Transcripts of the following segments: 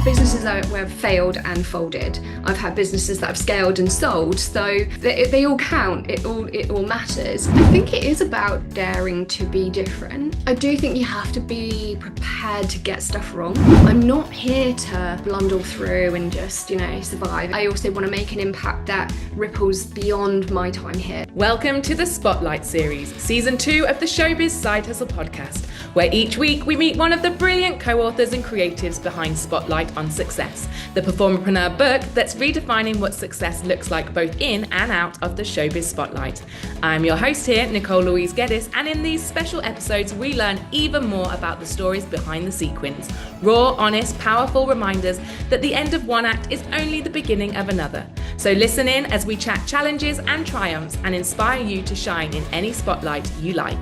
had businesses that have failed and folded. I've had businesses that have scaled and sold. So they all count. It all matters. I think it is about daring to be different. I do think you have to be prepared to get stuff wrong. I'm not here to blundle through and just, survive. I also want to make an impact that ripples beyond my time here. Welcome to the Spotlight series, season 2 of the Showbiz Side Hustle Podcast, where each week we meet one of the brilliant co-authors and creatives behind Spotlight on Success, the PerformerPreneur book that's redefining what success looks like both in and out of the showbiz spotlight. I'm your host here, Nicole Louise Geddes, and in these special episodes we learn even more about the stories behind the sequins, raw, honest, powerful reminders that the end of one act is only the beginning of another. So listen in as we chat challenges and triumphs and inspire you to shine in any spotlight you like.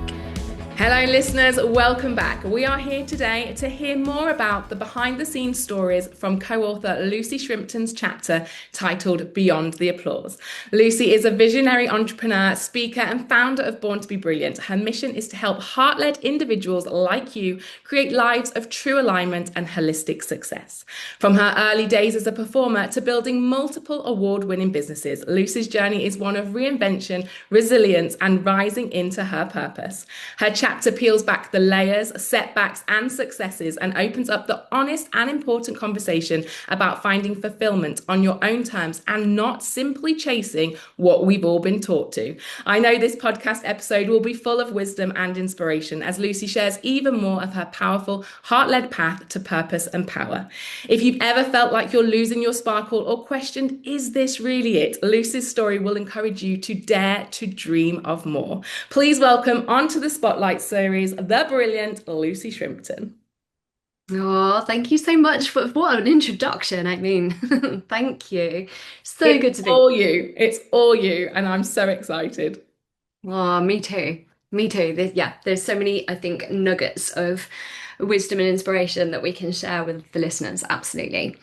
Hello listeners, welcome back. We are here today to hear more about the behind the scenes stories from co-author Lucy Shrimpton's chapter titled Beyond the Applause. Lucy is a visionary entrepreneur, speaker and founder of Born to be Brilliant. Her mission is to help heart-led individuals like you create lives of true alignment and holistic success. From her early days as a performer to building multiple award-winning businesses, Lucy's journey is one of reinvention, resilience and rising into her purpose. Her chapter peels back the layers, setbacks and successes and opens up the honest and important conversation about finding fulfillment on your own terms and not simply chasing what we've all been taught to. I know this podcast episode will be full of wisdom and inspiration as Lucy shares even more of her powerful, heart-led path to purpose and power. If you've ever felt like you're losing your sparkle or questioned, is this really it? Lucy's story will encourage you to dare to dream of more. Please welcome onto the Spotlight series, the brilliant Lucy Shrimpton. Oh, thank you so much for what an introduction. I mean, thank you. So good to be. It's all you, and I'm so excited. Oh, me too. Me too. There's so many, I think, nuggets of wisdom and inspiration that we can share with the listeners. Absolutely.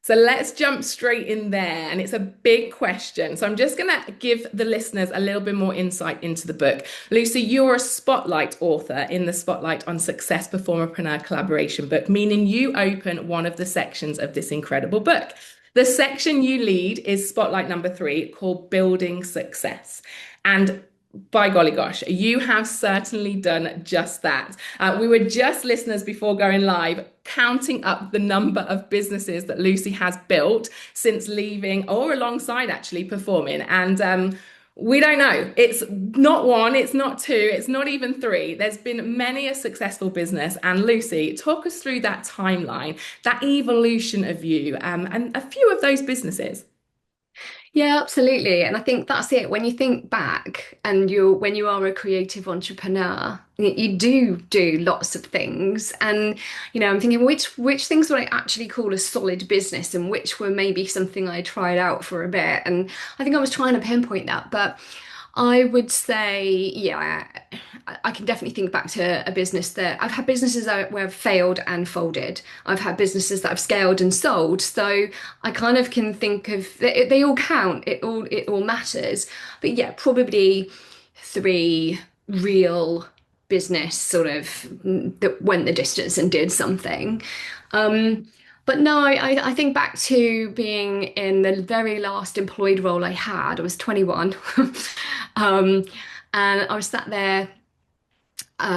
So let's jump straight in there. And it's a big question. So I'm just going to give the listeners a little bit more insight into the book. Lucy, you're a Spotlight author in the Spotlight on Success PerformerPreneur collaboration book, meaning you open one of the sections of this incredible book. The section you lead is Spotlight number 3 called Building Success. And by golly gosh, you have certainly done just that. We were just listeners before going live, counting up the number of businesses that Lucy has built since leaving or alongside actually performing. And we don't know. It's not 1, it's not 2, it's not even 3. There's been many a successful business. And Lucy, talk us through that timeline, that evolution of you and a few of those businesses. Yeah, absolutely. And I think that's it. When you think back and when you are a creative entrepreneur, you do lots of things. And, I'm thinking which things would I actually call a solid business and which were maybe something I tried out for a bit. And I think I was trying to pinpoint that. But I would say, yeah, I can definitely think back to a business that I've had businesses where I've failed and folded. I've had businesses that I've scaled and sold. So I kind of can think of they all count. It all matters. But yeah, probably 3 real business sort of that went the distance and did something. But no, I think back to being in the very last employed role I had. I was 21 and I was sat there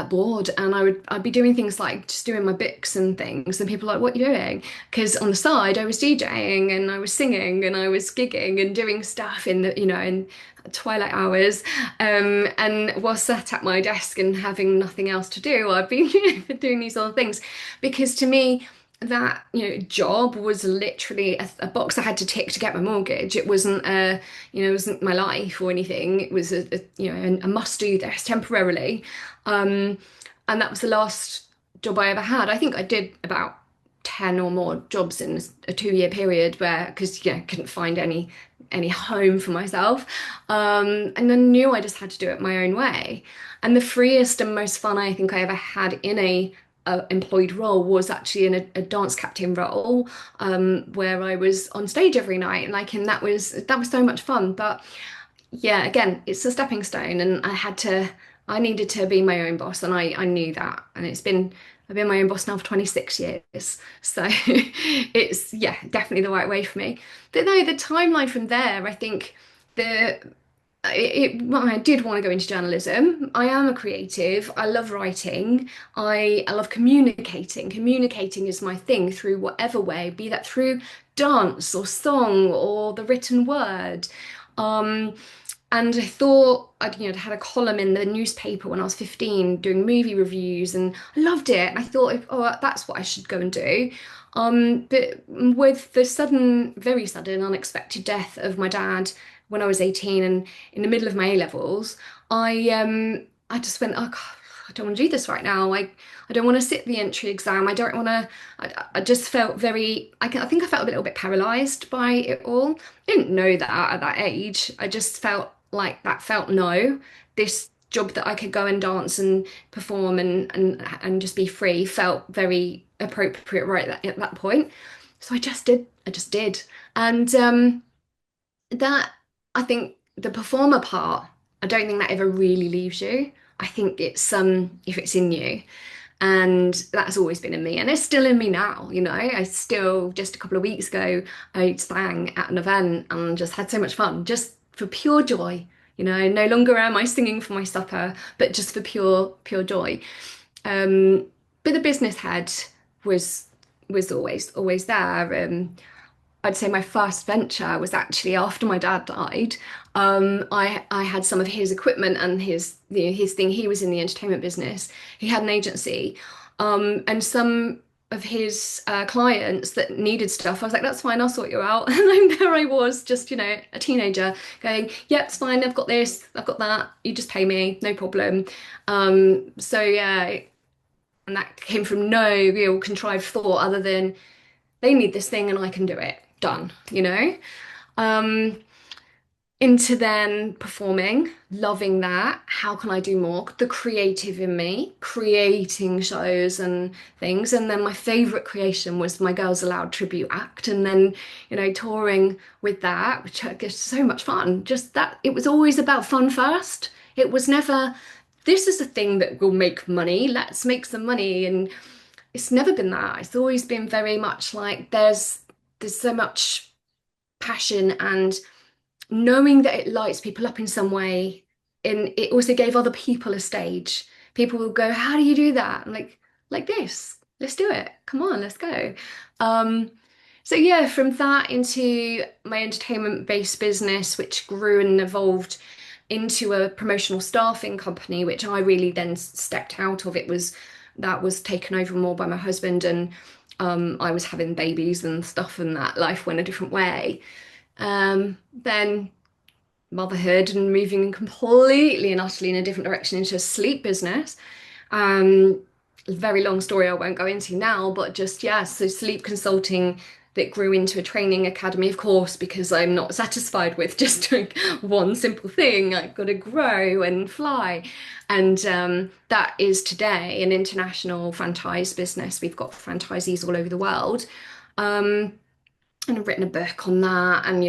bored, and I'd be doing things like just doing my bits and things, and people were like, what are you doing? Because on the side I was DJing and I was singing and I was gigging and doing stuff in the in twilight hours, and while sat at my desk and having nothing else to do, I'd be doing these other things, because to me that job was literally a box I had to tick to get my mortgage. It wasn't it wasn't my life or anything. It was a must do this temporarily, and that was the last job I ever had. I think I did about 10 or more jobs in a 2-year period because I couldn't find any home for myself, and I knew I just had to do it my own way. And the freest and most fun I think I ever had in a employed role was actually in a dance captain role, where I was on stage every night, and that was so much fun. But yeah, again, it's a stepping stone, and I needed to be my own boss, and I knew that, and it's been I've been my own boss now for 26 years. So it's, yeah, definitely the right way for me. But no, the timeline from there, I think the well, I did want to go into journalism. I am a creative. I love writing. I love communicating. Communicating is my thing through whatever way, be that through dance or song or the written word. Um, and I thought I'd had a column in the newspaper when I was 15 doing movie reviews and I loved it. And I thought, oh, that's what I should go and do. But with the sudden, very sudden, unexpected death of my dad when I was 18 and in the middle of my A levels, I just went, oh God, I don't want to do this right now. I don't want to sit the entry exam. I don't want to. I just felt very. I think I felt a little bit paralyzed by it all. I didn't know that at that age. I just felt like that felt no. This job that I could go and dance and perform and just be free felt very appropriate right at that point. So I just did. I just did. And that I think the performer part, I don't think that ever really leaves you. I think it's if it's in you. And that's always been in me. And it's still in me now, you know. I still just a couple of weeks ago I sang at an event and just had so much fun, just for pure joy. You know, no longer am I singing for my supper, but just for pure joy. But the business head was always there. I'd say my first venture was actually after my dad died. I had some of his equipment and his thing. He was in the entertainment business. He had an agency, and some of his clients that needed stuff. I was like, "That's fine. I'll sort you out." And then there I was, just a teenager, going, "Yep, it's fine. I've got this. I've got that. You just pay me, no problem." So yeah, and that came from no real contrived thought other than they need this thing and I can do it. Done, you know? Um, Into then performing, loving that. How can I do more? The creative in me, creating shows and things. And then my favorite creation was my Girls Aloud tribute act. And then, touring with that, which I guess so much fun. Just that it was always about fun first. It was never, this is a thing that will make money. Let's make some money. And it's never been that. It's always been very much like there's so much passion and knowing that it lights people up in some way. And it also gave other people a stage. People will go, "How do you do that?" I'm like this. Let's do it. Come on, let's go. So yeah, from that into my entertainment-based business, which grew and evolved into a promotional staffing company, which I really then stepped out of. That was taken over more by my husband, and I was having babies and stuff, and that life went a different way. Then motherhood and moving completely and utterly in a different direction into a sleep business. Very long story I won't go into now, but just, yeah, so sleep consulting that grew into a training academy, of course, because I'm not satisfied with just doing one simple thing. I've got to grow and fly. And that is today an international franchise business. We've got franchisees all over the world. And I've written a book on that, and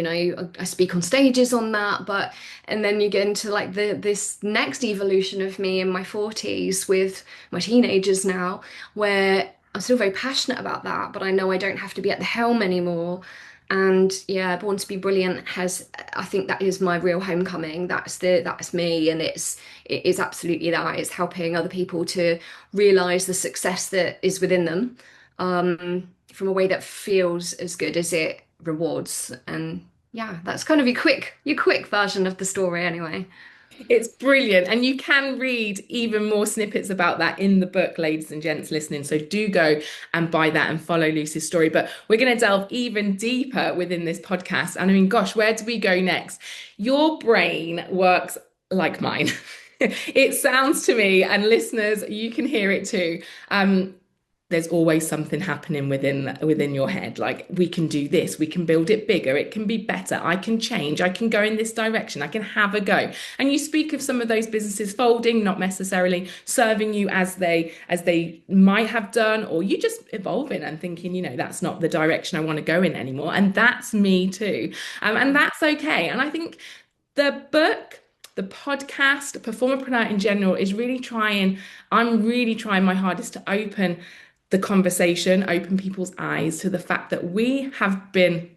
I speak on stages on that. And then you get into like this next evolution of me in my 40s with my teenagers now, where I'm still very passionate about that, but I know I don't have to be at the helm anymore. And yeah, Born to be Brilliant I think that is my real homecoming. That's me, and it is absolutely that. It's helping other people to realize the success that is within them, from a way that feels as good as it rewards. And yeah, that's kind of your quick version of the story anyway. It's brilliant. And you can read even more snippets about that in the book, ladies and gents listening. So do go and buy that and follow Lucy's story. But we're going to delve even deeper within this podcast. And I mean, gosh, where do we go next? Your brain works like mine. It sounds to me, and listeners, you can hear it too. There's always something happening within your head. Like, we can do this, we can build it bigger, it can be better, I can change, I can go in this direction, I can have a go. And you speak of some of those businesses folding, not necessarily serving you as they might have done, or you just evolving and thinking, that's not the direction I want to go in anymore. And that's me too. And that's okay. And I think the book the podcast, Performerpreneur in general, is really trying, I'm really trying my hardest to open the conversation, open people's eyes to the fact that we have been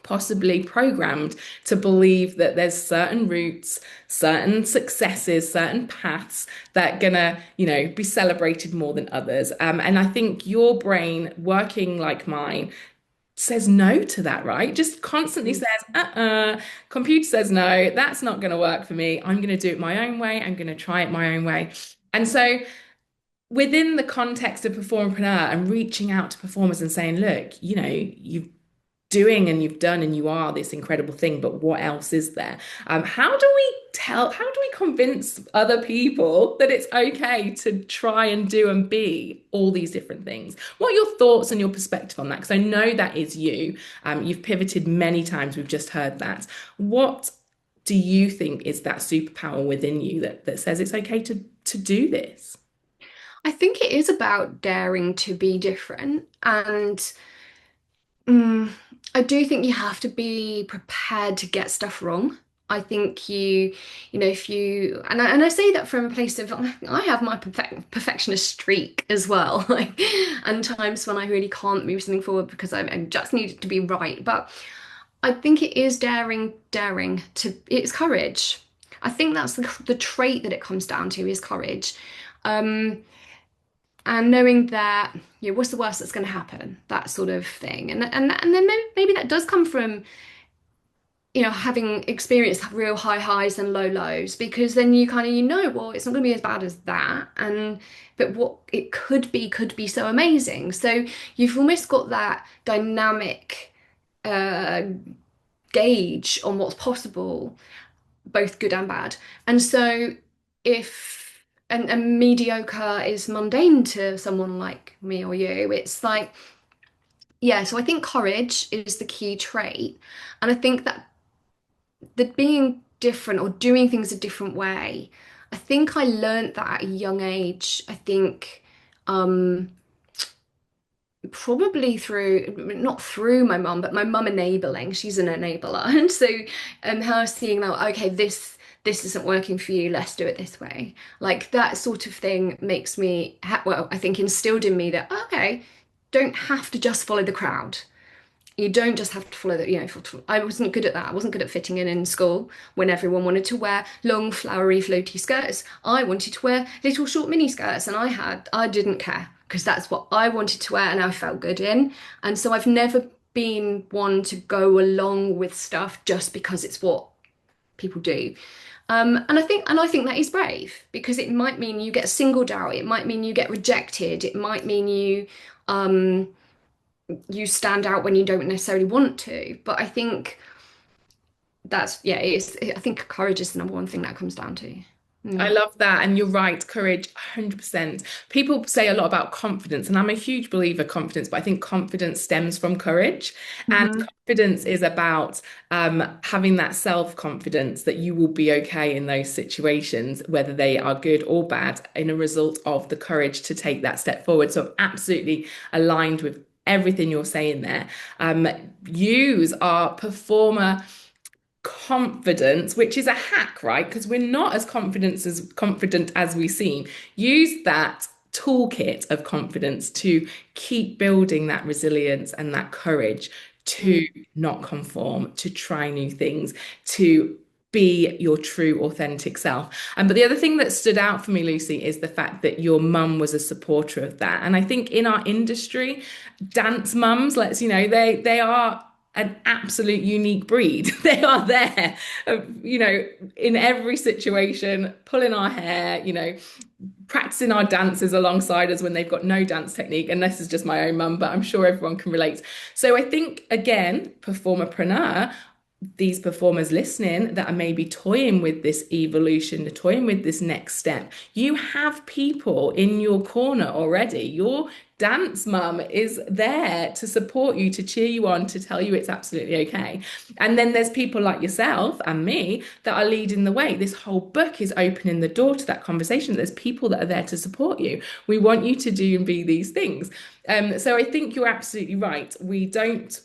possibly programmed to believe that there's certain routes, certain successes, certain paths that are gonna, be celebrated more than others. And I think your brain working like mine says no to that, right? Just constantly says, computer says no, that's not going to work for me. I'm going to do it my own way. I'm going to try it my own way. And so within the context of Performerpreneur and reaching out to performers and saying, look, you've doing and you've done and you are this incredible thing, but what else is there? How do we convince other people that it's okay to try and do and be all these different things? What are your thoughts and your perspective on that? Because I know that is you. You've pivoted many times. We've just heard that. What do you think is that superpower within you that says it's okay to do this? I think it is about daring to be different. And I do think you have to be prepared to get stuff wrong. I think if you, and I say that from a place of, I have my perfectionist streak as well, like, and times when I really can't move something forward because I just need it to be right. But I think it is daring it's courage. I think that's the trait that it comes down to is courage. And knowing that, what's the worst that's going to happen? That sort of thing. And then maybe that does come from, having experienced real high highs and low lows, because then you kind of, well, it's not going to be as bad as that. But what it could be so amazing. So you've almost got that dynamic gauge on what's possible, both good and bad. And so if and mediocre is mundane to someone like me or you, it's like, so I think courage is the key trait. And I think that the being different or doing things a different way, I think I learned that at a young age. I think probably not through my mum, but my mum enabling. She's an enabler. And so her seeing that, okay, this isn't working for you, let's do it this way. Like that sort of thing makes me, I think instilled in me that, okay, don't have to just follow the crowd. You don't just have to follow the, I wasn't good at that. I wasn't good at fitting in school when everyone wanted to wear long, flowery, floaty skirts. I wanted to wear little short mini skirts and I didn't care because that's what I wanted to wear and I felt good in. And so I've never been one to go along with stuff just because it's what people do. And I think that is brave because it might mean you get singled out. It might mean you get rejected. It might mean you stand out when you don't necessarily want to. But I think I think courage is the number one thing that comes down to. I love that. And you're right, courage, 100%. People say a lot about confidence, and I'm a huge believer of confidence, but I think confidence stems from courage. And confidence is about having that self-confidence that you will be okay in those situations, whether they are good or bad, in a result of the courage to take that step forward. So I'm absolutely aligned with everything you're saying there. Use our performer confidence, which is a hack, right? Because we're not as confident as we seem. Use that toolkit of confidence to keep building that resilience and that courage to not conform, to try new things, to be your true authentic self. But the other thing that stood out for me, Lucy, is the fact that your mum was a supporter of that. And I think in our industry, dance mums, they are an absolute unique breed. They are there, in every situation, pulling our hair, practicing our dances alongside us when they've got no dance technique. And this is just my own mum, but I'm sure everyone can relate. So I think, again, Performerpreneur, these performers listening that are maybe toying with this evolution, toying with this next step, you have people in your corner already. Your dance mum is there to support you, to cheer you on, to tell you it's absolutely okay. And then there's people like yourself and me that are leading the way. This whole book is opening the door to that conversation. There's people that are there to support you. We want you to do and be these things. So I think you're absolutely right. We don't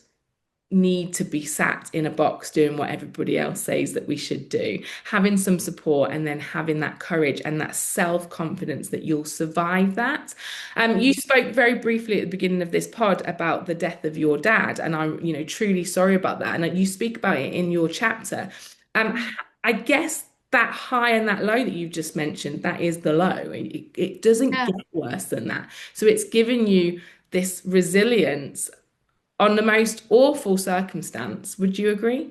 need to be sat in a box doing what everybody else says that we should do. Having some support and then having that courage and that self-confidence that you'll survive that. You Mm. spoke very briefly at the beginning of this pod about the death of your dad, and I'm, truly sorry about that. And you speak about it in your chapter. I guess that high and that low that you've just mentioned, that is the low. It doesn't Yeah. get worse than that. So it's given you this resilience on the most awful circumstance. Would you agree?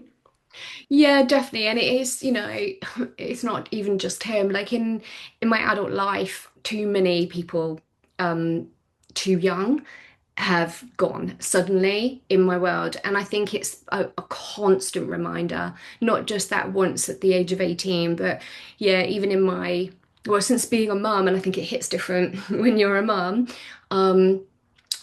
Yeah, definitely. And it is, it's not even just him. Like in my adult life, too many people too young have gone suddenly in my world. And I think it's a constant reminder, not just that once at the age of 18, but yeah, even in well, since being a mum, and I think it hits different when you're a mum. Um,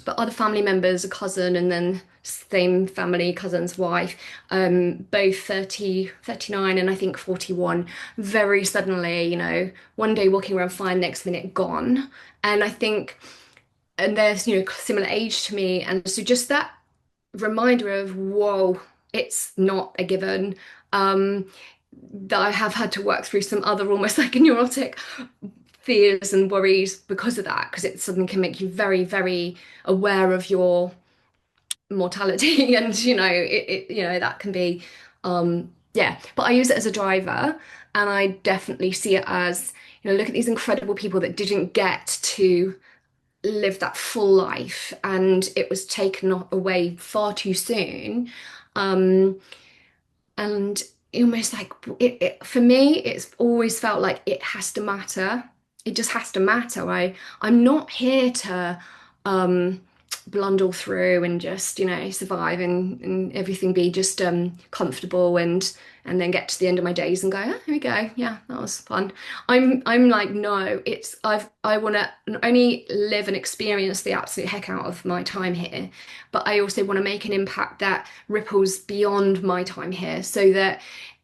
but other family members, a cousin, and then same family, cousin's wife, both 30, 39, and I think 41, very suddenly, one day walking around fine, next minute gone. And I think, and they're, similar age to me. And so just that reminder of, whoa, it's not a given. Um, that I have had to work through some other almost like neurotic fears and worries because of that, because it suddenly can make you very, very aware of your mortality and that can be yeah, but I use it as a driver, and I definitely see it as, look at these incredible people that didn't get to live that full life and it was taken away far too soon. um and almost like for me it's always felt like it has to matter. It just has to matter. I'm not here to um blundle through and just survive and everything be just comfortable and then get to the end of my days and go, oh, here we go, yeah, that was fun. I'm like, no, I want to not only live and experience the absolute heck out of my time here, but I also want to make an impact that ripples beyond my time here, so that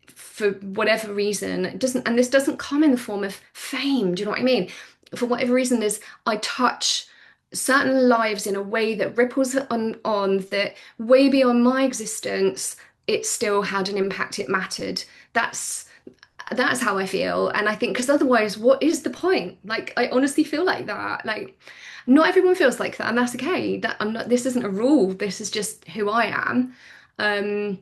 for whatever reason it doesn't, and this doesn't come in the form of fame, do you know what I mean? For whatever reason is, I touch certain lives in a way that ripples on that way beyond my existence. It still had an impact, it mattered. That's how I feel. And I think, because otherwise, what is the point? Like, I honestly feel like that. Like, not everyone feels like that, and that's okay. That I'm not, this isn't a rule, this is just who I am. um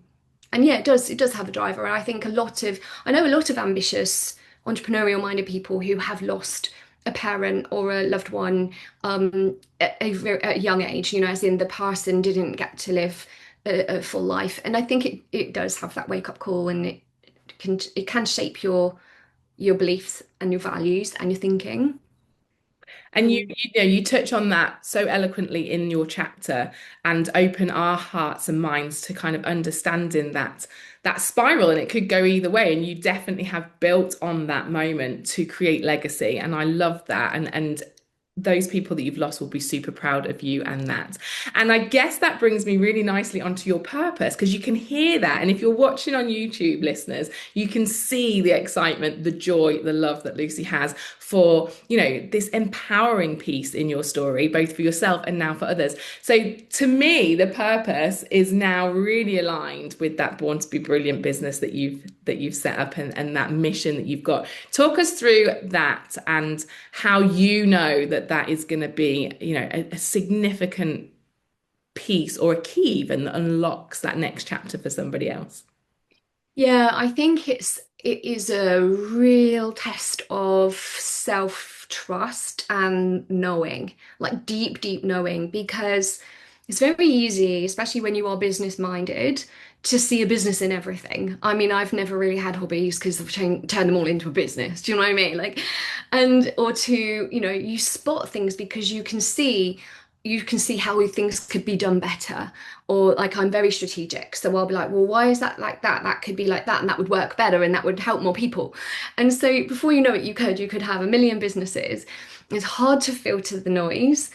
and yeah, it does have a driver. And I think I know a lot of ambitious, entrepreneurial minded people who have lost a parent or a loved one at a young age, as in the person didn't get to live a full life. And I think it does have that wake up call, and it can shape your beliefs and your values and your thinking. And Mm. you touch on that so eloquently in your chapter and open our hearts and minds to kind of understanding that spiral, and it could go either way. And you definitely have built on that moment to create legacy. And I love that. And those people that you've lost will be super proud of you and that. And I guess that brings me really nicely onto your purpose, because you can hear that. And if you're watching on YouTube, listeners, you can see the excitement, the joy, the love that Lucy has for, this empowering piece in your story, both for yourself and now for others. So to me, the purpose is now really aligned with that Born to Be Brilliant business that you've set up, and that mission that you've got. Talk us through that and how that is going to be, a significant piece or a key even that unlocks that next chapter for somebody else. Yeah, I think it is a real test of self-trust and knowing, like deep, deep knowing, because it's very easy, especially when you are business minded, to see a business in everything. I mean, I've never really had hobbies because I've turned them all into a business. Do you know what I mean? Like, and or to, you spot things because you can see how things could be done better. Or like, I'm very strategic, so I'll be like, well, why is that like that? That could be like that, and that would work better, and that would help more people. And so before you know it, you could have a million businesses. It's hard to filter the noise.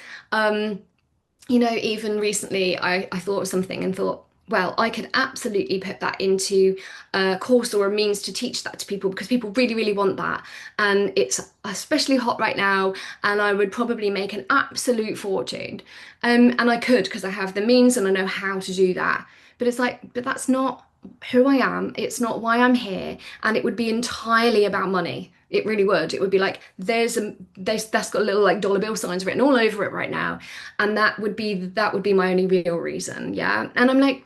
Even recently, I thought of something and thought, well, I could absolutely put that into a course or a means to teach that to people because people really, really want that. And it's especially hot right now, and I would probably make an absolute fortune. And I could because I have the means and I know how to do that. But it's like, but that's not who I am. It's not why I'm here. And it would be entirely about money. It really would. It would be like there's that's got little like dollar bill signs written all over it right now, and that would be my only real reason. Yeah, and I'm like,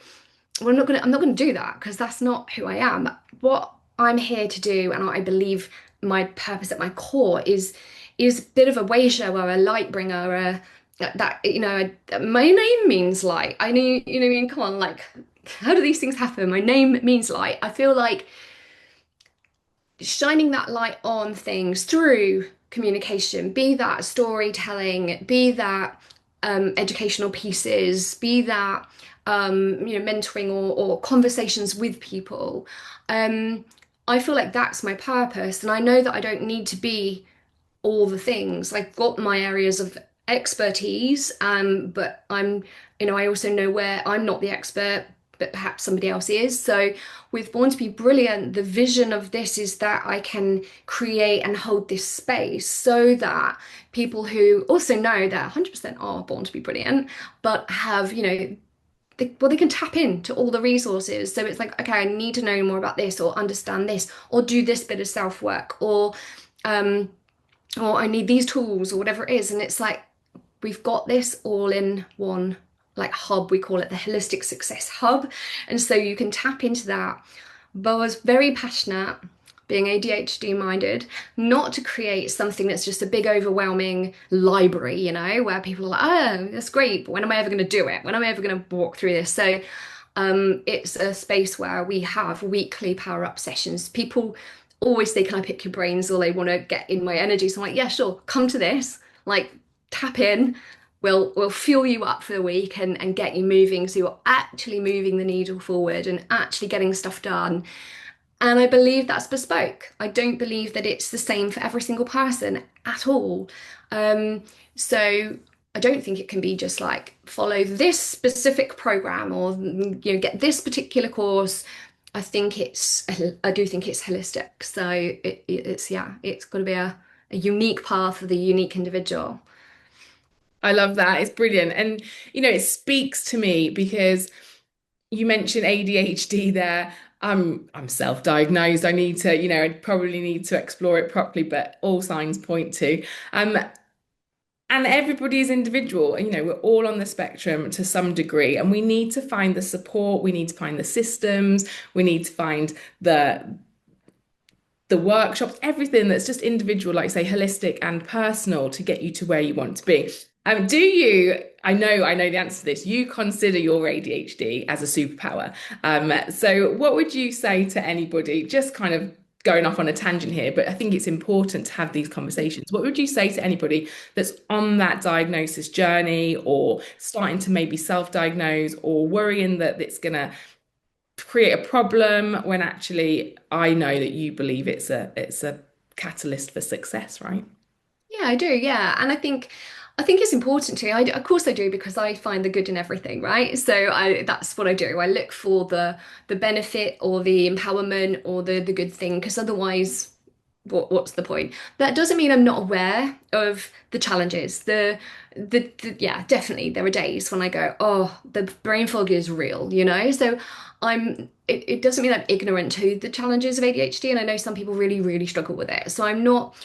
well, I'm not gonna do that because that's not who I am. What I'm here to do, and I believe my purpose at my core is a bit of a way shower, a light bringer, that my name means light. I know, you know what I mean? Come on, like, how do these things happen? My name means light. I feel like shining that light on things through communication, be that storytelling, be that educational pieces, be that mentoring or conversations with people. I feel like that's my purpose, and I know that I don't need to be all the things. I've got my areas of expertise, but I also know where I'm not the expert, but perhaps somebody else is. So with Born to Be Brilliant, the vision of this is that I can create and hold this space so that people who also know that 100% are born to be brilliant, but have, they can tap into all the resources. So it's like, okay, I need to know more about this or understand this or do this bit of self work um, or I need these tools or whatever it is. And it's like, we've got this all in one like hub. We call it the Holistic Success Hub. And so you can tap into that. But I was very passionate, being ADHD minded, not to create something that's just a big overwhelming library, where people are like, oh, that's great, but when am I ever going to do it? When am I ever going to walk through this? So it's a space where we have weekly power up sessions. People always say, can I pick your brains? Or they want to get in my energy. So I'm like, yeah, sure, come to this. Like, tap in. We'll fuel you up for the week and get you moving so you're actually moving the needle forward and actually getting stuff done. And I believe that's bespoke. I don't believe that it's the same for every single person at all. So I don't think it can be just like follow this specific program or get this particular course. I do think it's holistic. So it's got to be a unique path for the unique individual. I love that. It's brilliant. And, it speaks to me because you mentioned ADHD there. I'm self-diagnosed. I need to, I probably need to explore it properly, but all signs point to. And everybody is individual. We're all on the spectrum to some degree, and we need to find the support, we need to find the systems, we need to find the workshops, everything that's just individual, like say holistic and personal to get you to where you want to be. Do you, I know the answer to this, you consider your ADHD as a superpower. So what would you say to anybody, just kind of going off on a tangent here, but I think it's important to have these conversations. What would you say to anybody that's on that diagnosis journey or starting to maybe self-diagnose or worrying that it's going to create a problem when actually I know that you believe it's a catalyst for success, right? Yeah, I do. Yeah, and I think it's important to. Of course, I do because I find the good in everything, right? So that's what I do. I look for the benefit or the empowerment or the good thing because otherwise, what's the point? That doesn't mean I'm not aware of the challenges. Yeah, definitely there are days when I go, oh, the brain fog is real, So it doesn't mean I'm ignorant to the challenges of ADHD, and I know some people really, really struggle with it. So I'm not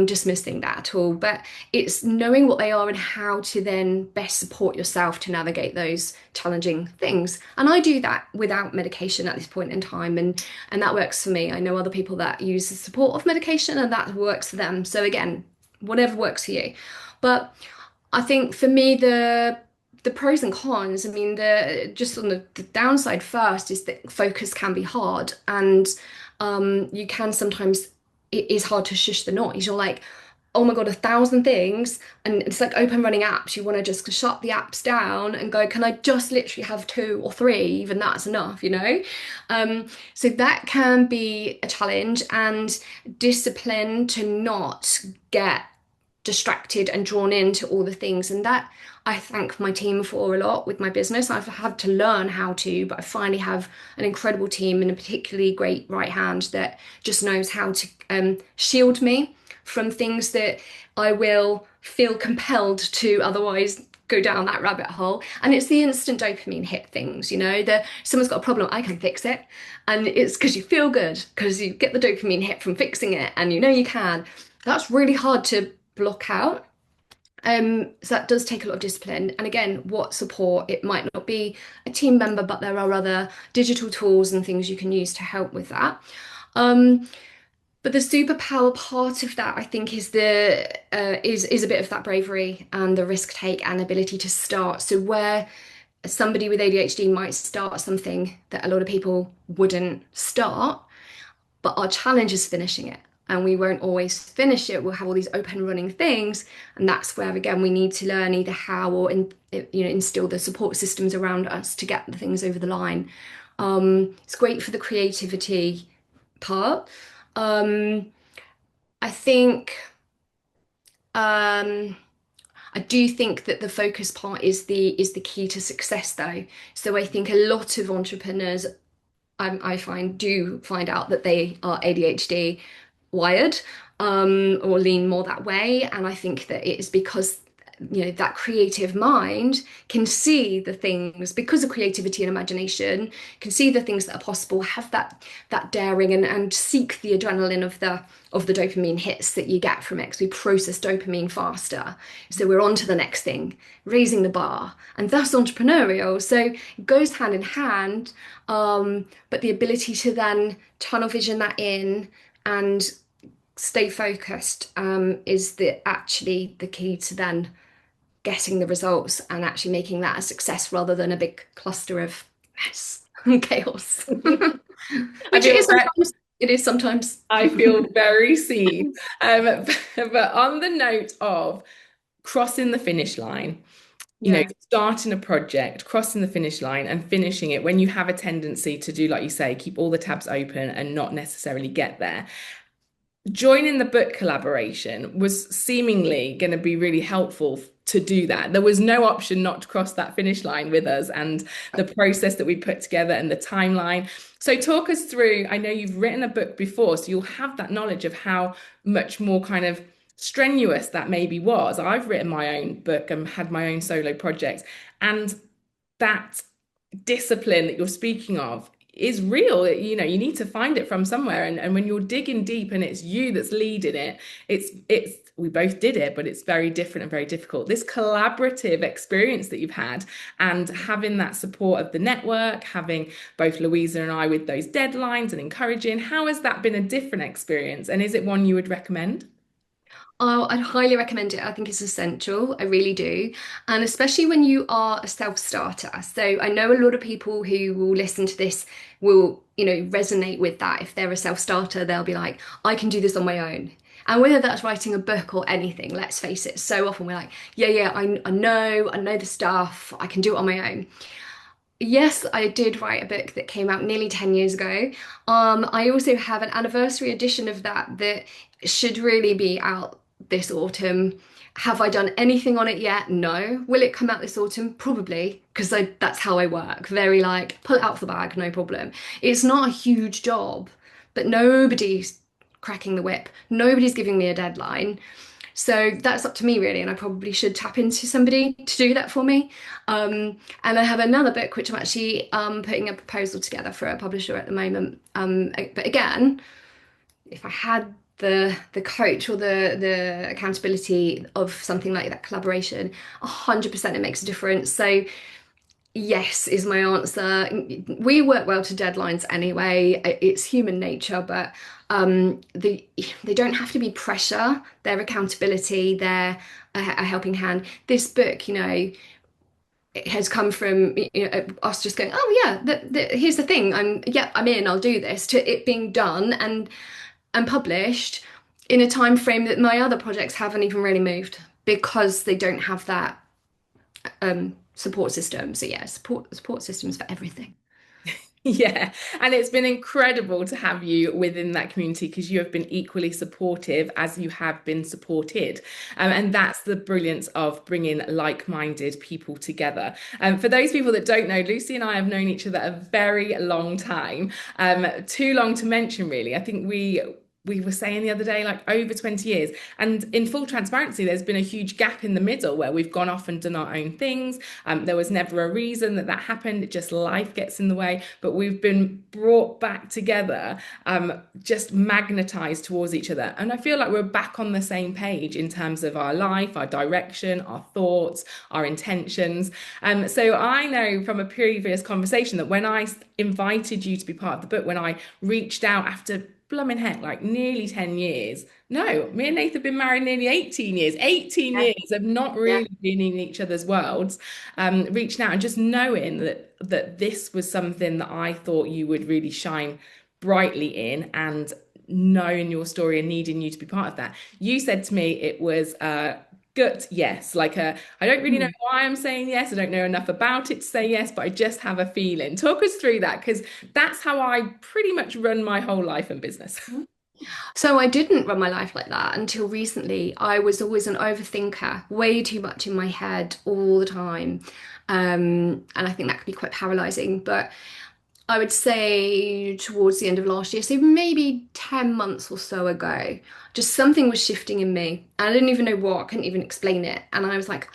dismissing that at all, but it's knowing what they are and how to then best support yourself to navigate those challenging things. And I do that without medication at this point in time, and that works for me. I know other people that use the support of medication and that works for them. So again, whatever works for you. But I think for me, the pros and cons, I mean, just on the downside first is that focus can be hard, and you can sometimes, it is hard to shush the noise. You're like, oh my God, 1,000 things. And it's like open running apps. You want to just shut the apps down and go, can I just literally have 2 or 3? Even that's enough, So that can be a challenge, and discipline to not get distracted and drawn into all the things. And that I thank my team for a lot with my business. I've had to learn how to, but I finally have an incredible team and a particularly great right hand that just knows how to shield me from things that I will feel compelled to otherwise go down that rabbit hole. And it's the instant dopamine hit things, that someone's got a problem, I can fix it. And it's because you feel good, because you get the dopamine hit from fixing it, and you can. That's really hard to block out. So that does take a lot of discipline. And again, what support? It might not be a team member, but there are other digital tools and things you can use to help with that. But the superpower part of that, I think, is the is a bit of that bravery and the risk take and ability to start. So where somebody with ADHD might start something that a lot of people wouldn't start, but our challenge is finishing it. And we won't always finish it. We'll have all these open running things. And that's where, again, we need to learn either how or instill the support systems around us to get the things over the line. It's great for the creativity part. I think I do think that the focus part is the key to success though. So I think a lot of entrepreneurs I find do find out that they are ADHD wired, or lean more that way. And I think that it is because that creative mind can see the things, because of creativity and imagination, can see the things that are possible, have that daring, and seek the adrenaline of the dopamine hits that you get from it, because we process dopamine faster, so we're on to the next thing, raising the bar, and thus entrepreneurial. So it goes hand in hand, but the ability to then tunnel vision that in and stay focused is actually the key to then getting the results and actually making that a success rather than a big cluster of mess and chaos. I Which feel it is sometimes. I feel very seen. But on the note of crossing the finish line, Yeah. starting a project, crossing the finish line and finishing it, when you have a tendency to do, like you say, keep all the tabs open and not necessarily get there. Joining the book collaboration was seemingly going to be really helpful to do that. There was no option not to cross that finish line with us, and the process that we put together and the timeline. So talk us through, I know you've written a book before, so you'll have that knowledge of how much more kind of strenuous that maybe was. I've written my own book and had my own solo projects, and that discipline that you're speaking of is real. You need to find it from somewhere, and when you're digging deep and it's you that's leading it, it's we both did it, but it's very different and very difficult. This collaborative experience that you've had, and having that support of the network, having both Louisa and I with those deadlines and encouraging, how has that been a different experience, and is it one you would recommend? Oh, I'd highly recommend it. I think it's essential. I really do. And especially when you are a self-starter. So I know a lot of people who will listen to this will, resonate with that. If they're a self-starter, they'll be like, I can do this on my own. And whether that's writing a book or anything, let's face it, so often we're like, yeah, I know the stuff, I can do it on my own. Yes, I did write a book that came out nearly 10 years ago. I also have an anniversary edition of that should really be out this autumn. Have I done anything on it yet? No. Will it come out this autumn? Probably, because that's how I work. Very pull it out of the bag, no problem. It's not a huge job, but nobody's cracking the whip. Nobody's giving me a deadline. So that's up to me really, and I probably should tap into somebody to do that for me. And I have another book which I'm actually putting a proposal together for a publisher at the moment. But again, if I had the coach or the accountability of something like that collaboration, 100% it makes a difference. So yes is my answer. We work well to deadlines anyway. It's human nature, but they don't have to be pressure. They're accountability. They're a helping hand. This book, it has come from us just going, oh yeah, here's the thing. I'm in. I'll do this. To it being done and published in a time frame that my other projects haven't even really moved because they don't have that support system. So yeah, support systems for everything. Yeah, and it's been incredible to have you within that community because you have been equally supportive as you have been supported. And that's the brilliance of bringing like-minded people together. For those people that don't know, Lucy and I have known each other a very long time, too long to mention, really. I think we were saying the other day, like over 20 years. And in full transparency, there's been a huge gap in the middle where we've gone off and done our own things. There was never a reason that that happened. It just life gets in the way. But we've been brought back together, just magnetized towards each other. And I feel like we're back on the same page in terms of our life, our direction, our thoughts, our intentions. So I know from a previous conversation that when I invited you to be part of the book, when I reached out after blooming heck, like nearly 10 years. No, me and Nathan have been married nearly 18 years. 18 Yeah, years of not yeah. really being in each other's worlds, reaching out and just knowing that this was something that I thought you would really shine brightly in, and knowing your story and needing you to be part of that. You said to me it was gut yes, like I don't really know Mm. why I'm saying yes. I don't know enough about it to say yes, but I just have a feeling. Talk us through that because that's how I pretty much run my whole life and business. So I didn't run my life like that until recently. I was always an overthinker, way too much in my head all the time. And I think that can be quite paralyzing. But I would say towards the end of last year, so maybe 10 months or so ago, just something was shifting in me. I didn't even know what, I couldn't even explain it. And I was like,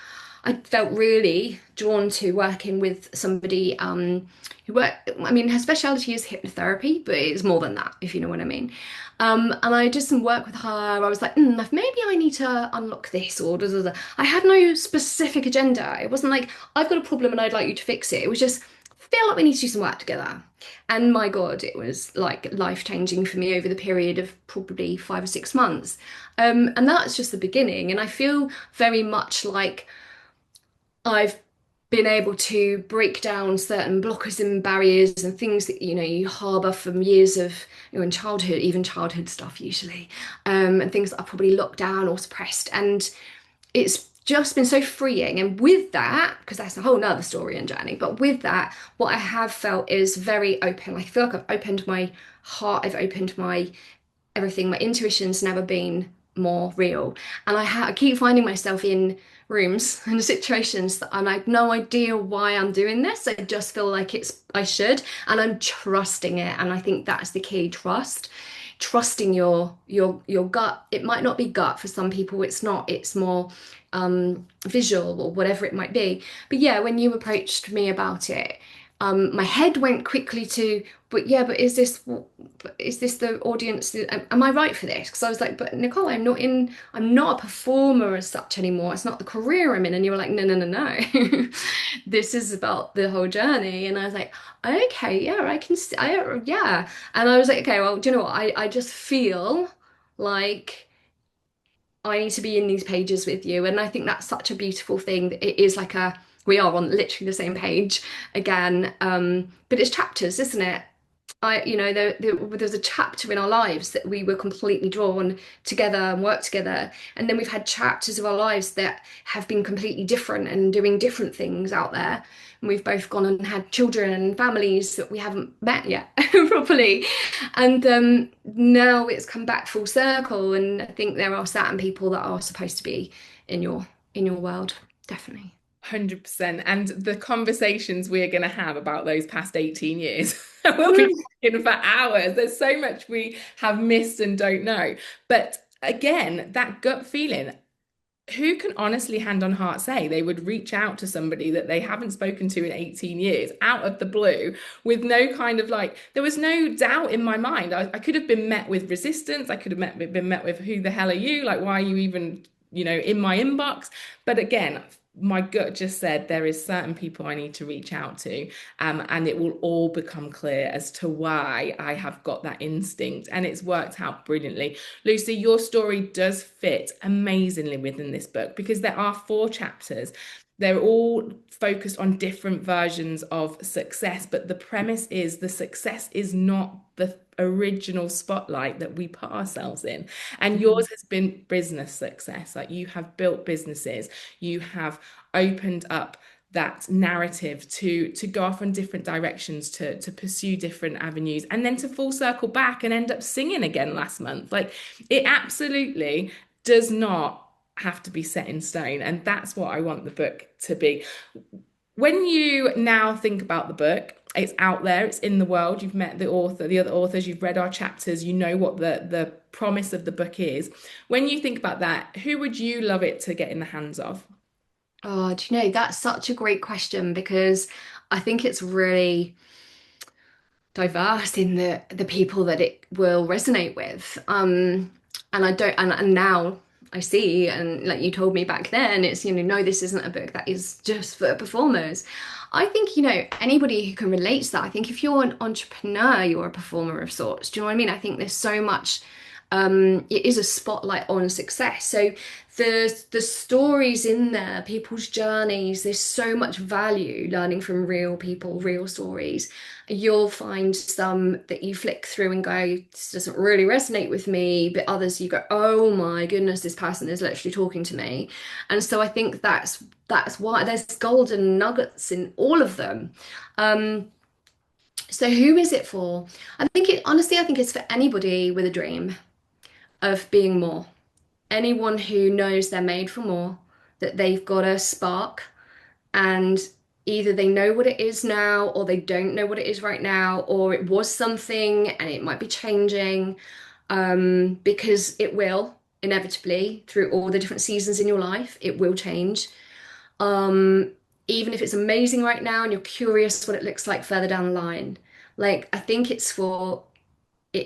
I felt really drawn to working with somebody who I mean, her specialty is hypnotherapy, but it's more than that, if you know what I mean. And I did some work with her. I was like, maybe I need to unlock this or da, da, da. I had no specific agenda. It wasn't like, I've got a problem and I'd like you to fix it. It was just, feel like we need to do some work together. And my God, it was like life-changing for me over the period of probably 5 or 6 months. And that's just the beginning. And I feel very much like I've been able to break down certain blockers and barriers and things that you harbour from years of in childhood, even childhood stuff usually, and things that I've probably locked down or suppressed. And it's just been so freeing. And with that, because that's a whole nother story and journey, but with that, what I have felt is very open. I feel like I've opened my heart, I've opened my everything. My intuition's never been more real. And I keep finding myself in rooms and situations that I'm like, no idea why I'm doing this. I just feel like I should, and I'm trusting it. And I think that's the key, trusting your gut. It might not be gut for some people, it's not, it's more visual or whatever it might be. But yeah, when you approached me about it, my head went quickly to, but yeah, but is this the audience? Am I right for this? Because I was like, but Nicole, I'm not a performer as such anymore. It's not the career I'm in. And you were like, no, no, no, no. This is about the whole journey. And I was like, okay, yeah, I can see, yeah. And I was like, okay, well, do you know what? I just feel like I need to be in these pages with you. And I think that's such a beautiful thing. It is like we are on literally the same page again. But it's chapters, isn't it? There's a chapter in our lives that we were completely drawn together and worked together. And then we've had chapters of our lives that have been completely different and doing different things out there. And we've both gone and had children and families that we haven't met yet properly. And now it's come back full circle. And I think there are certain people that are supposed to be in your world, definitely. 100%. And the conversations we're going to have about those past 18 years, we'll be talking for hours. There's so much we have missed and don't know. But again, that gut feeling, who can honestly, hand on heart, say they would reach out to somebody that they haven't spoken to in 18 years out of the blue with no kind of like, there was no doubt in my mind. I could have been met with resistance. I could have been met with, who the hell are you? Like, why are you even, in my inbox? But again, my gut just said there is certain people I need to reach out to, and it will all become clear as to why I have got that instinct, and it's worked out brilliantly. Lucy, your story does fit amazingly within this book because there are 4 chapters. They're all focused on different versions of success, but the premise is the success is not the original spotlight that we put ourselves in. And yours has been business success. Like, you have built businesses, you have opened up that narrative to go off in different directions, to pursue different avenues, and then to full circle back and end up singing again last month. Like, it absolutely does not have to be set in stone, and that's what I want the book to be. When you now think about the book, it's out there, it's in the world, you've met the author, the other authors, you've read our chapters, you know what the promise of the book is. When you think about that, who would you love it to get in the hands of? Oh, do you know, that's such a great question because I think it's really diverse in the people that it will resonate with. And I don't and now I see, and like you told me back then, it's, no, this isn't a book that is just for performers. I think, anybody who can relate to that. I think if you're an entrepreneur, you're a performer of sorts. Do you know what I mean? I think there's so much, it is a spotlight on success. So the stories in there, people's journeys, there's so much value learning from real people, real stories. You'll find some that you flick through and go, this doesn't really resonate with me, but others you go, oh my goodness, this person is literally talking to me. And so I think that's why there's golden nuggets in all of them. So who is it for? I think it's for anybody with a dream of being more. Anyone who knows they're made for more, that they've got a spark, and either they know what it is now or they don't know what it is right now, or it was something and it might be changing, because it will inevitably through all the different seasons in your life, it will change. Even if it's amazing right now and you're curious what it looks like further down the line. Like, I think it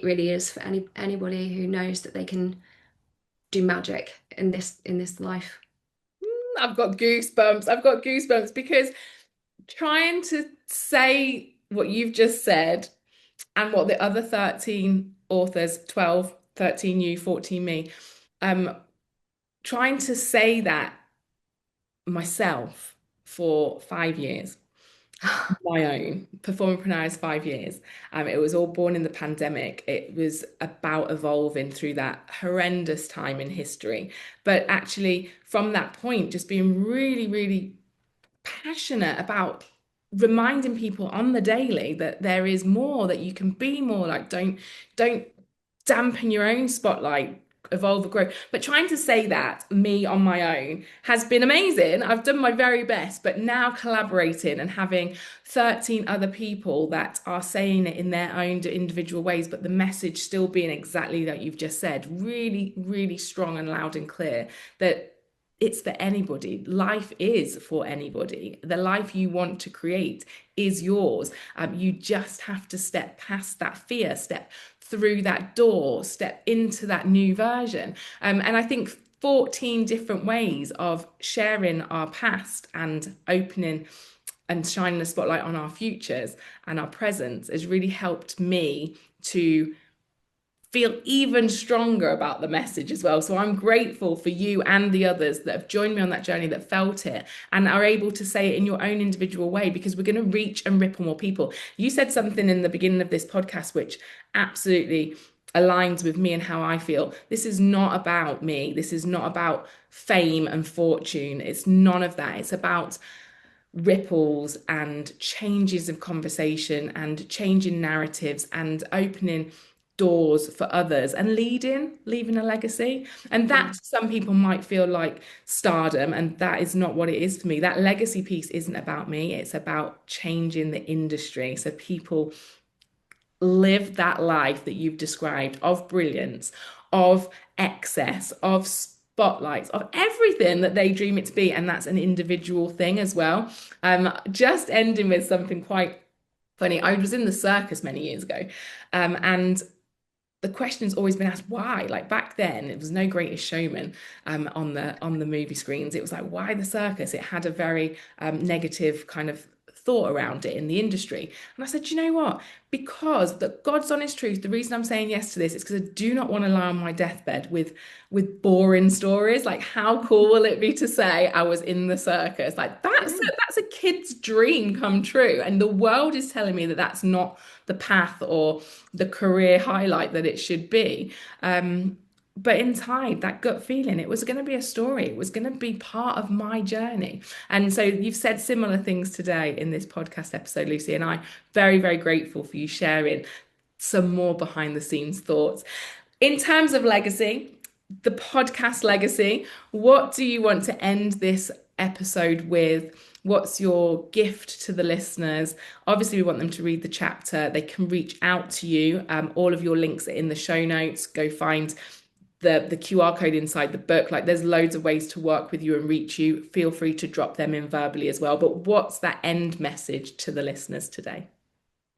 really is for anybody who knows that they can do magic in this life. I've got goosebumps. I've got goosebumps because trying to say what you've just said and what the other 13 authors, 12, 13 you, 14 me, trying to say that myself for 5 years, my own PerformerPreneur is 5 years. It was all born in the pandemic. It was about evolving through that horrendous time in history. But actually, from that point, just being really, really passionate about reminding people on the daily that there is more, that you can be more. Like, don't dampen your own spotlight, evolve and grow. But trying to say that me on my own has been amazing. I've done my very best, but now collaborating and having 13 other people that are saying it in their own individual ways, but the message still being exactly like you've just said, really, really strong and loud and clear, that it's for anybody. Life is for anybody. The life you want to create is yours. You just have to step past that fear, step through that door, step into that new version. And I think 14 different ways of sharing our past and opening and shining the spotlight on our futures and our presents has really helped me to feel even stronger about the message as well. So I'm grateful for you and the others that have joined me on that journey, that felt it and are able to say it in your own individual way, because we're going to reach and ripple more people. You said something in the beginning of this podcast which absolutely aligns with me and how I feel. This is not about me. This is not about fame and fortune. It's none of that. It's about ripples and changes of conversation and changing narratives and opening doors for others and leaving a legacy. And that some people might feel like stardom, and that is not what it is for me. That legacy piece isn't about me. It's about changing the industry so people live that life that you've described of brilliance, of excess, of spotlights, of everything that they dream it to be. And that's an individual thing as well. Just ending with something quite funny. I was in the circus many years ago, and the question's always been asked, why? Like, back then, it was no Greatest Showman on the movie screens. It was like, why the circus? It had a very negative kind of thought around it in the industry. And I said, you know what? Because the God's honest truth, the reason I'm saying yes to this is because I do not want to lie on my deathbed with boring stories. Like, how cool will it be to say I was in the circus? Like, that's a kid's dream come true. And the world is telling me that that's not the path or the career highlight that it should be. But inside that gut feeling, it was going to be a story. It was going to be part of my journey. And so you've said similar things today in this podcast episode, Lucy, and I'm very, very grateful for you sharing some more behind the scenes thoughts. In terms of legacy, the podcast legacy, what do you want to end this episode with? What's your gift to the listeners? Obviously, we want them to read the chapter. They can reach out to you. All of your links are in the show notes. Go find the QR code inside the book. Like, there's loads of ways to work with you and reach you. Feel free to drop them in verbally as well. But what's that end message to the listeners today?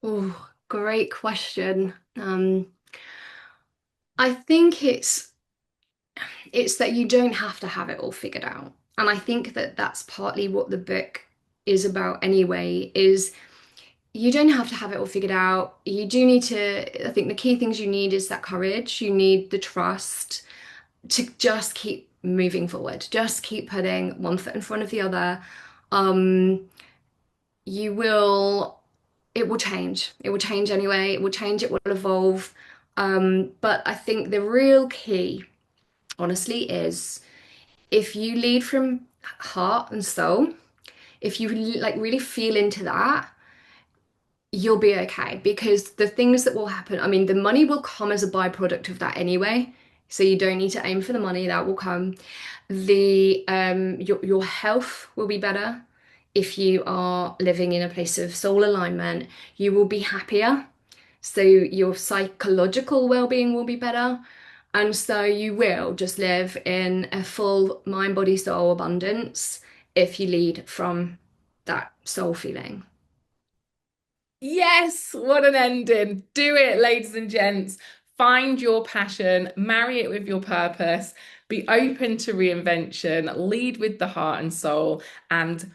Oh, great question. I think it's that you don't have to have it all figured out. And I think that that's partly what the book is about anyway, is you don't have to have it all figured out. You do need to, I think the key things you need is that courage. You need the trust to just keep moving forward. Just keep putting one foot in front of the other. It will change. It will change anyway. It will change, it will evolve. But I think the real key, honestly, is if you lead from heart and soul, if you like really feel into that, you'll be okay, because the things that will happen, I mean, the money will come as a byproduct of that anyway. So you don't need to aim for the money, that will come. Your health will be better if you are living in a place of soul alignment. You will be happier. So your psychological well-being will be better. And so you will just live in a full mind, body, soul abundance if you lead from that soul feeling. Yes, what an ending. Do it, ladies and gents. Find your passion, marry it with your purpose, be open to reinvention, lead with the heart and soul, and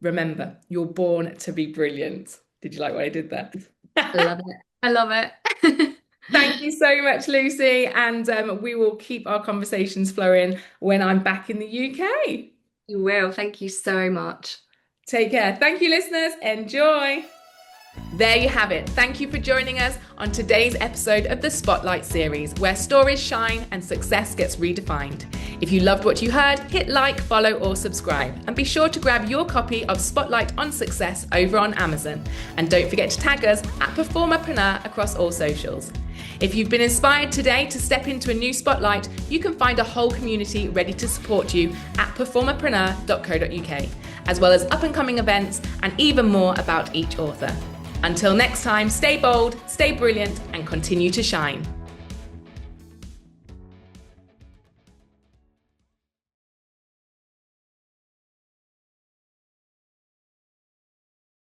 remember, you're born to be brilliant. Did you like what I did there? I love it. I love it. Thank you so much, Lucy. And we will keep our conversations flowing when I'm back in the UK. You will. Thank you so much. Take care. Thank you, listeners. Enjoy. There you have it. Thank you for joining us on today's episode of the Spotlight series, where stories shine and success gets redefined. If you loved what you heard, hit like, follow, or subscribe. And be sure to grab your copy of Spotlight on Success over on Amazon. And don't forget to tag us at PerformerPreneur across all socials. If you've been inspired today to step into a new spotlight, you can find a whole community ready to support you at performerpreneur.co.uk, as well as up-and-coming events and even more about each author. Until next time, stay bold, stay brilliant, and continue to shine.